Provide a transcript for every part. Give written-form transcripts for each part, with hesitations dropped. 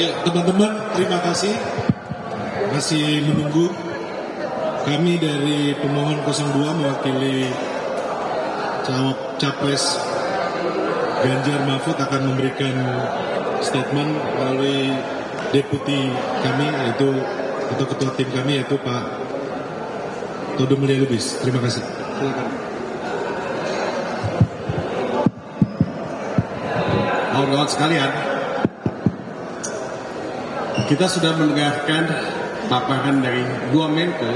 Ya, teman-teman, terima kasih masih menunggu. Kami dari pemohon 02 mewakili Capres Ganjar Mahfud akan memberikan statement melalui deputi kami yaitu atau ketua tim kami yaitu Pak Todo Mulia Lubis. Terima kasih. Silakan. Kawan-kawan sekalian, kita sudah mendengarkan paparan dari dua Menko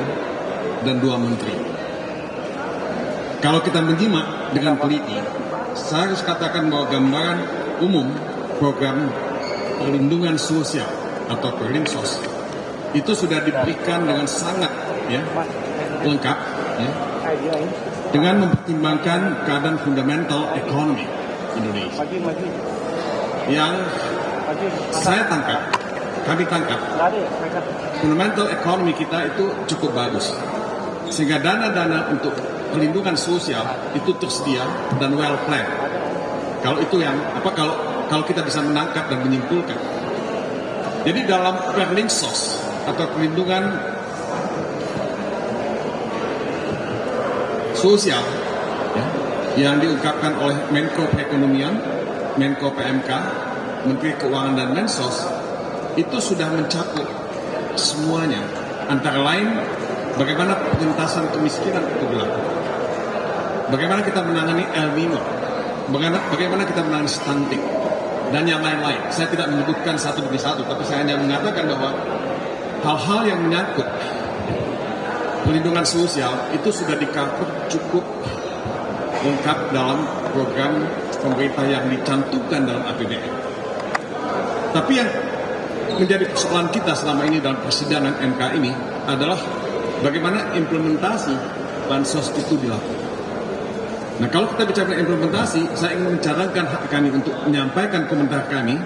dan dua Menteri. Kalau kita menyimak dengan teliti, saya harus katakan bahwa gambaran umum program perlindungan sosial atau Perlinsos itu sudah diberikan dengan sangat lengkap dengan mempertimbangkan keadaan fundamental ekonomi Indonesia. Yang kami tangkap, fundamental ekonomi kita itu cukup bagus. Sehingga dana-dana untuk perlindungan sosial itu tersedia dan well planned. Kalau itu yang kalau kita bisa menangkap dan menyimpulkan. Jadi dalam Perlinsos atau perlindungan sosial yang diungkapkan oleh Menko Perekonomian, Menko PMK, Menteri Keuangan dan Mensos itu sudah mencakup semuanya. Antara lain bagaimana pengentasan kemiskinan itu dilakukan, bagaimana kita menangani El Nino, bagaimana kita menangani stunting, dan yang lain-lain. Saya tidak menyebutkan satu demi satu, tapi saya hanya mengatakan bahwa hal-hal yang menyangkut perlindungan sosial itu sudah di-cover cukup lengkap dalam program pemerintah yang dicantumkan dalam APBN. Tapi yang menjadi persoalan kita selama ini dalam persidangan MK ini adalah bagaimana implementasi bansos itu dilakukan. Nah, kalau kita bicara implementasi, saya ingin mencatatkan hak kami untuk menyampaikan komentar kami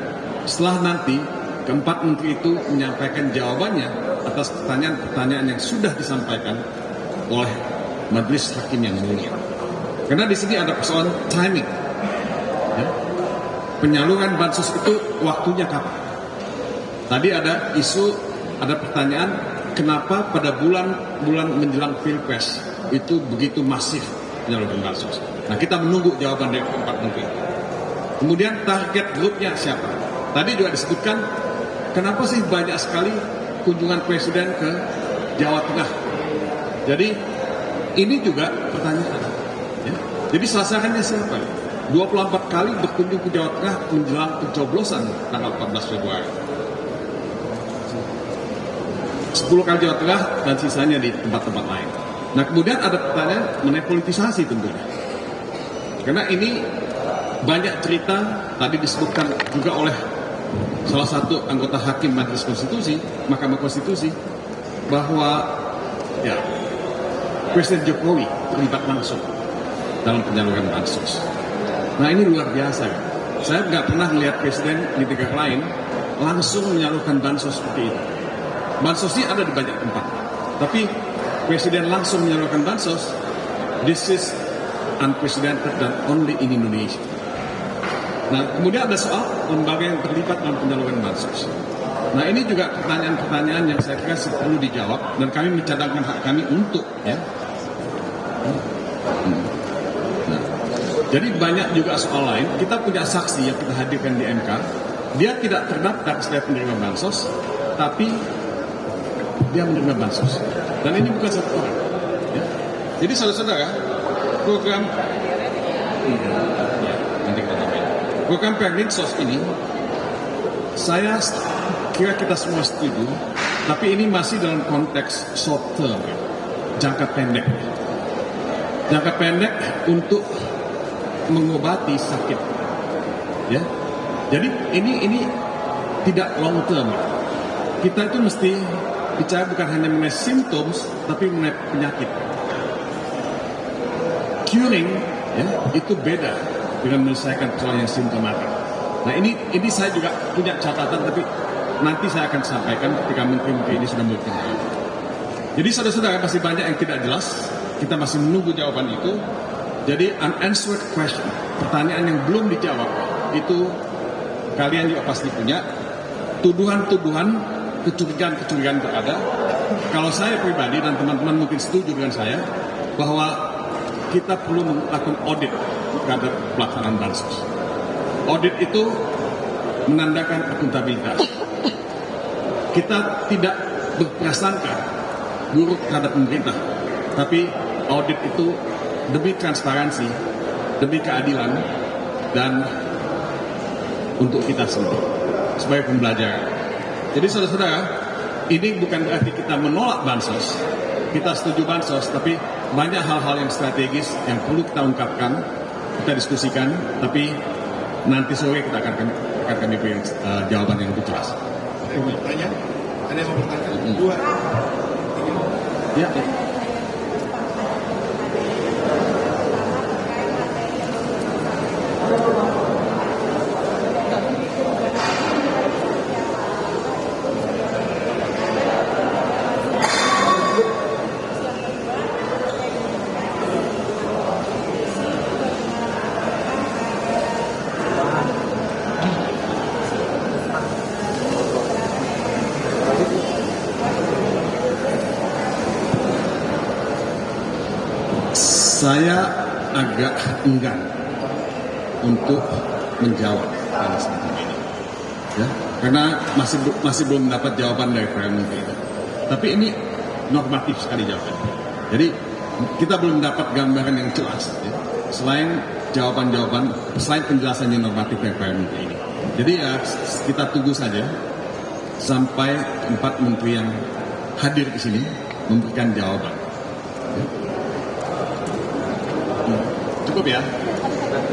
setelah nanti keempat menteri itu menyampaikan jawabannya atas pertanyaan-pertanyaan yang sudah disampaikan oleh Majelis Hakim yang mulia. Karena di sini ada persoalan timing. Penyaluran bansos itu waktunya kapan? Tadi ada isu, ada pertanyaan, kenapa pada bulan menjelang Pilpres itu begitu masif penyaluran bansos? Nah, kita menunggu jawaban dari keempat menteri. Kemudian target grupnya siapa? Tadi juga disebutkan, kenapa sih banyak sekali kunjungan presiden ke Jawa Tengah? Jadi ini juga pertanyaan. Jadi sasarannya siapa? 24 kali berkunjung ke Jawa Tengah menjelang pencoblosan tanggal 14 Februari. 10 kali Jawa Tengah dan sisanya di tempat-tempat lain. Nah, kemudian ada pertanyaan mengenai politisasi tentunya. Karena ini banyak cerita, tadi disebutkan juga oleh salah satu anggota hakim Majelis Konstitusi, Mahkamah Konstitusi, bahwa Presiden Jokowi terlibat langsung dalam penyaluran bansos. Nah, ini luar biasa. Saya nggak pernah melihat presiden di negara lain langsung menyalurkan bansos seperti itu. Bansos ini ada di banyak tempat, tapi presiden langsung menyalurkan bansos, this is unprecedented dan only in Indonesia. Nah, kemudian ada soal lembaga yang terlibat dalam penyaluran bansos. Nah, ini juga pertanyaan-pertanyaan yang saya kira perlu dijawab dan kami mencadangkan hak kami untuk Jadi banyak juga soal lain. Kita punya saksi yang kita hadirkan di MK. Dia tidak terdaftar sebagai penerima bansos, tapi dia menerima bansos. Dan ini bukan satu orang. Jadi saudara-saudara, program program Perlinsos ini, saya kira kita semua setuju, tapi ini masih dalam konteks short term, jangka pendek. Jangka pendek untuk mengobati sakit, Jadi ini tidak long term. Kita itu mesti bicara bukan hanya mengenai symptoms, tapi mengenai penyakit. Curing, itu beda dengan menyelesaikan persoalan yang simptomatik. Nah, ini saya juga punya catatan, tapi nanti saya akan sampaikan ketika menteri-menteri ini sudah memberikan jawaban. Jadi saudara-saudara, masih banyak yang tidak jelas. Kita masih menunggu jawaban itu. Jadi unanswered question, pertanyaan yang belum dijawab, itu kalian juga pasti punya. tuduhan-tuduhan, kecurigaan-kecurigaan berada. Kalau saya pribadi dan teman-teman mungkin setuju dengan saya bahwa kita perlu melakukan audit terhadap pelaksanaan bansos. Audit itu menandakan akuntabilitas. Kita tidak berprasangka buruk terhadap pemerintah, tapi audit itu demi transparansi, demi keadilan, dan untuk kita semua sebagai pembelajaran. Jadi saudara-saudara, ini bukan berarti kita menolak bansos, kita setuju bansos, tapi banyak hal-hal yang strategis yang perlu kita ungkapkan, kita diskusikan, tapi nanti sore kita akan kami beri jawaban yang lebih jelas. Ada yang mau bertanya? Ada yang mau bertanya? 2, 3. Ya. Saya agak enggan untuk menjawab hal seperti ini, ya, karena masih belum mendapat jawaban dari Perdana Menteri itu. Tapi ini normatif sekali jawabannya. Jadi kita belum mendapat gambaran yang jelas, ya, selain jawaban-jawaban, selain penjelasan yang normatif dari Perdana Menteri ini. Jadi ya kita tunggu saja sampai 4 menteri yang hadir di sini memberikan jawaban. Ya. Cukup ya.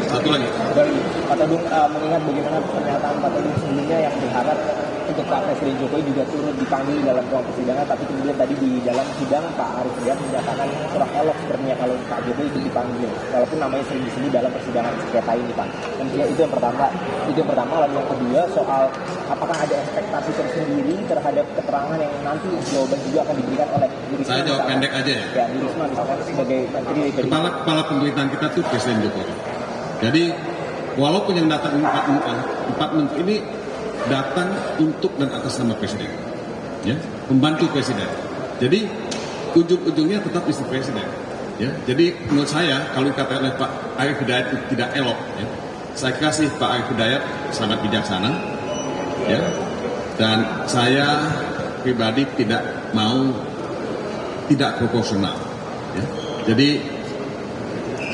Satu lagi. Dari Pak Todung, mengingat bagaimana pernyataan Pak Todung sebelumnya yang berharap untuk Pak Presiden Jokowi juga turut dipanggil dalam ruang persidangan, tapi kemudian tadi di dalam sidang Pak Arief Hidayat menyatakan kurang elok sebenarnya kalau Pak Jokowi itu dipanggil, walaupun namanya sering disebut dalam persidangan sengketa ini, Pak. Dan itu yang pertama. Lalu yang kedua soal apakah ada ekspektasi tersendiri terhadap keterangan yang nanti jawaban juga akan diberikan oleh Bu Risma. Saya jawab pendek aja ya. Ya, Bu Risma misalkan sebagai menteri dari Kepala pemerintahan kita tuh Presiden Jokowi. Jadi walaupun yang datang 4 menteri ini datang untuk dan atas nama Presiden, ya, membantu Presiden. Jadi ujung-ujungnya tetap istri Presiden, ya. Jadi menurut saya kalau dikatakan oleh Pak Arief Hidayat itu tidak elok, ya, saya kira sih Pak Arief Hidayat sangat bijaksana, ya, dan saya pribadi tidak proporsional, ya. Jadi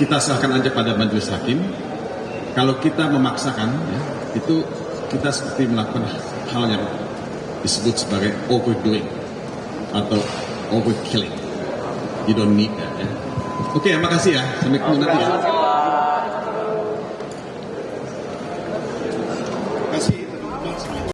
kita serahkan aja pada majelis hakim. Kalau kita memaksakan, ya, itu kita seperti melakukan hal yang disebut sebagai overdoing atau overkilling. You don't need that. Ya. Oke, makasih ya. Sampai ketemu nanti ya.